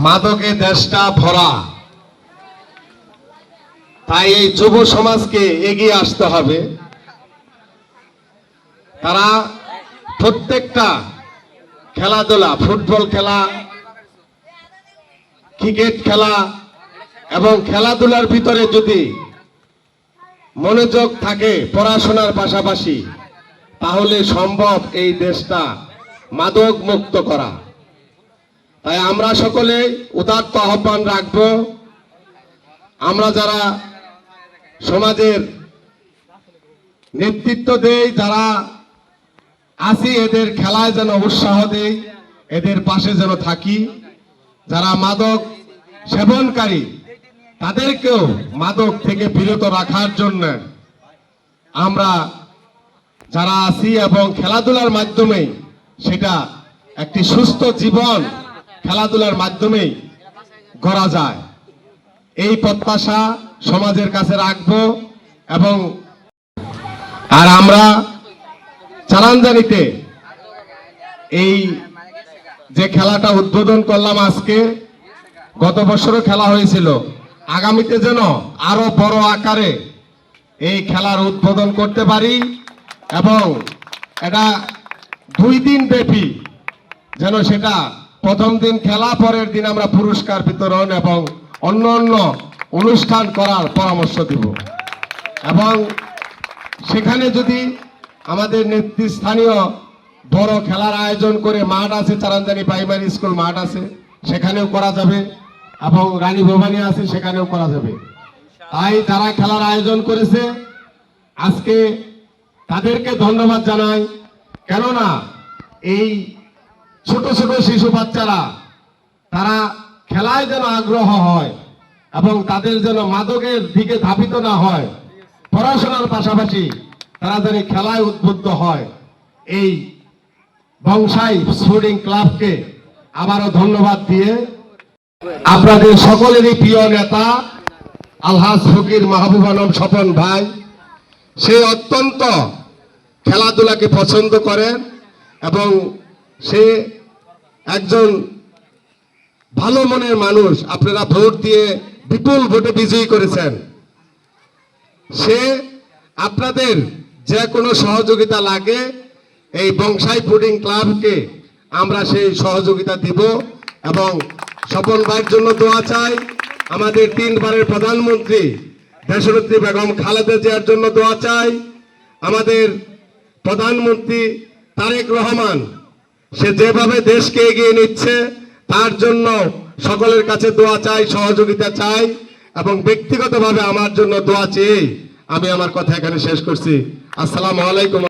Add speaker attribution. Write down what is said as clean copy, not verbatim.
Speaker 1: মাদকে দেশটা ভরা, তাই এই যুব সমাজকে এগিয়ে আসতে হবে। তারা প্রত্যেকটা খেলাধুলা, ফুটবল খেলা, ক্রিকেট খেলা এবং খেলাধুলার ভিতরে যদি মনোযোগ থাকে পড়াশোনার পাশাপাশি, তাহলে সম্ভব এই দেশটা মাদক মুক্ত করা। তাই আমরা সকলে উদাত্ত আহ্বান রাখব, আমরা যারা সমাজের নেতৃত্ব দেই, যারা আছি, এদের খেলায় যেন উৎসাহ দেই, এদের পাশে যেন থাকি। যারা মাদক সেবনকারী তাদেরকেও মাদক থেকে বিরত রাখার জন্য আমরা যারা আছি এবং খেলাধুলার মাধ্যমে সেটা একটি সুস্থ জীবন খেলাধুলার মাধ্যমেই গড়া যায়, এই প্রত্যাশা সমাজের কাছে রাখব। এবং আর আমরা চালানজানিতে এই যে খেলাটা উদ্বোধন করলাম আজকে, গত বছরও খেলা হয়েছিল, আগামীতে যেন আরো বড় আকারে এই খেলার উদ্বোধন করতে পারি এবং এটা 2 দিন ব্যাপী যেন সেটা প্রথম দিন খেলা, পরের দিন আমরা পুরস্কার বিতরণ এবং অন্য অন্য অনুষ্ঠান করার পরামর্শ দিব। এবং সেখানে যদি আমাদের নেতৃস্থানীয় বড় খেলার আয়োজন করে, মাঠ আছে, চারানজানি প্রাইমারি স্কুল মাঠ আছে, সেখানেও করা যাবে এবং রানী ভবানী আছে, সেখানেও করা যাবে। তাই যারা খেলার আয়োজন করেছে আজকে তাদেরকে ধন্যবাদ জানাই। কেননা এই ছোট ছোট শিশু বাচ্চারা তারা খেলায় যেন আগ্রহ হয় এবং তাদের যেন মাদকের দিকে ধাবিত না হয়, পড়াশোনার পাশাপাশি তারা যেন খেলায় উদ্বুদ্ধ হয়, এই বংশাই স্পোর্টিং ক্লাবকে আবারও ধন্যবাদ দিয়ে আপনাদের সকলেরই প্রিয় নেতা আলহাজ ফকির মাহবুব আলম স্বপন ভাই, সে অত্যন্ত খেলাধুলাকে পছন্দ করেন এবং সে একজন ভালো মনের মানুষ। আপনারা ভোট দিয়ে বিপুল ভোটে বিজয়ী করেছেন। সে আপনাদের যে কোনো সহযোগিতা লাগে এই বংশাই ফুডিং ক্লাবকে আমরা সেই সহযোগিতা দিব। এবং স্বপন ভাইয়ের জন্য দোয়া চাই। আমাদের 3 বারের প্রধানমন্ত্রী দেশনেত্রী বেগম খালেদা জিয়ার জন্য দোয়া চাই। আমাদের প্রধানমন্ত্রী তারেক রহমান, সে যেভাবে দেশকে এগিয়ে নিচ্ছে তার জন্য সকলের কাছে দোয়া চাই, সহযোগিতা চাই এবং ব্যক্তিগতভাবে আমার জন্য দোয়া চেয়ে আমি আমার কথা এখানে শেষ করছি। আসসালামু আলাইকুম।